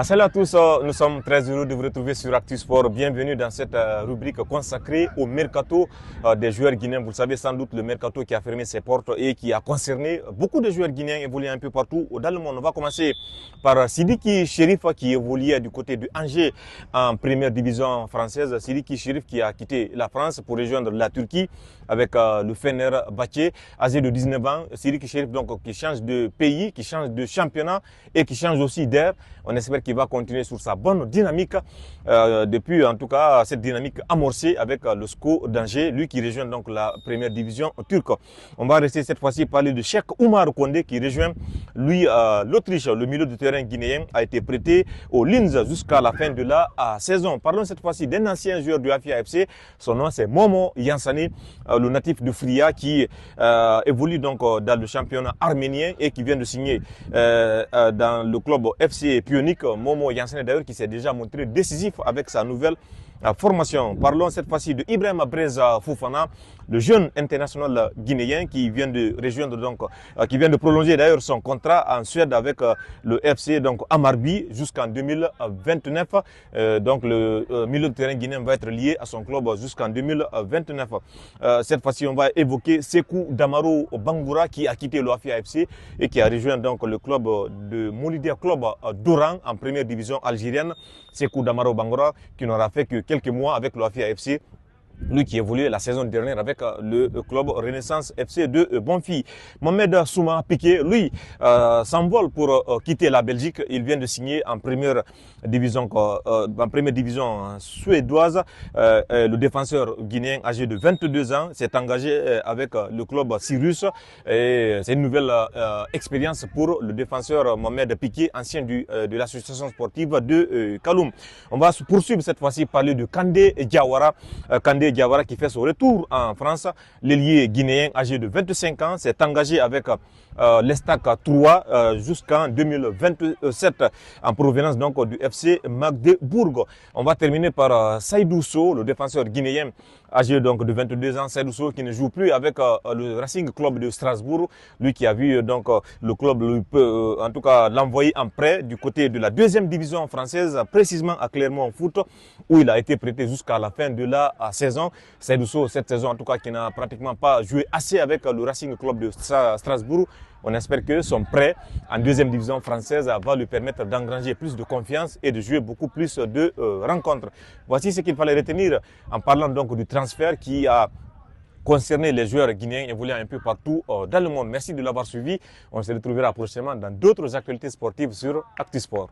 Salut à tous, nous sommes très heureux de vous retrouver sur Actu Sport. Bienvenue dans cette rubrique consacrée au mercato des joueurs guinéens. Vous le savez sans doute, le mercato qui a fermé ses portes et qui a concerné beaucoup de joueurs guinéens évoluant un peu partout dans le monde. On va commencer par Sidiki Chérif qui évoluait du côté de Angers en première division française. Sidiki Chérif qui a quitté la France pour rejoindre la Turquie avec le Fenerbahçe, âgé de 19 ans. Sidiki Chérif donc qui change de pays, qui change de championnat et qui change aussi d'air. On espère qu'il va continuer sur sa bonne dynamique depuis en tout cas cette dynamique amorcée avec le SCO d'Angers, lui qui rejoint donc la première division turque. On va rester cette fois-ci parler de Cheikh Oumar Kondé qui rejoint lui l'Autriche. Le milieu de terrain guinéen a été prêté au Linz jusqu'à la fin de la saison. Parlons cette fois-ci d'un ancien joueur du Afia FC. Son nom c'est Momo Yansani, le natif de Fria qui évolue donc dans le championnat arménien et qui vient de signer dans le club FC Pionik. Momo Yansani d'ailleurs qui s'est déjà montré décisif avec sa nouvelle formation. Parlons cette fois-ci de Ibrahima Breza Fofana, le jeune international guinéen qui vient de rejoindre donc, qui vient de prolonger d'ailleurs son contrat en Suède avec le FC donc Amarby jusqu'en 2029. Donc le milieu de terrain guinéen va être lié à son club jusqu'en 2029. Cette fois-ci, on va évoquer Sekou Damaro Bangoura qui a quitté l'Afia FC et qui a rejoint donc le club de Molidia Club d'Oran en première division algérienne. Sekou Damaro Bangoura qui n'aura fait que quelques mois avec l'Afia FC. Lui qui évoluait la saison dernière avec le club Renaissance FC de Bonfi. Mohamed Souma Piqué, lui, s'envole pour quitter la Belgique. Il vient de signer en première division suédoise. Le défenseur guinéen âgé de 22 ans s'est engagé avec le club Sirius. Et c'est une nouvelle expérience pour le défenseur Mohamed Piqué, ancien de l'association sportive de Kaloum. On va poursuivre cette fois-ci parler de Kandé Diawara. Kandé Diawara qui fait son retour en France. L'ailier guinéen âgé de 25 ans s'est engagé avec l'Estac 3 jusqu'en 2027 en provenance donc du FC Magdebourg. On va terminer par Saïdou Sow, le défenseur guinéen âgé donc de 22 ans. Saïdou Sow qui ne joue plus avec le Racing Club de Strasbourg. Lui qui a vu donc le club lui peut en tout cas l'envoyer en prêt du côté de la deuxième division française, précisément à Clermont Foot, où il a été prêté jusqu'à la fin de la saison. Saïdou Sow, cette saison en tout cas qui n'a pratiquement pas joué assez avec le Racing Club de Strasbourg. On espère que son prêt en deuxième division française va lui permettre d'engranger plus de confiance et de jouer beaucoup plus de rencontres. Voici ce qu'il fallait retenir en parlant donc du transfert qui a concerné les joueurs guinéens évoluant un peu partout dans le monde. Merci de l'avoir suivi. On se retrouvera prochainement dans d'autres actualités sportives sur Actu Sport.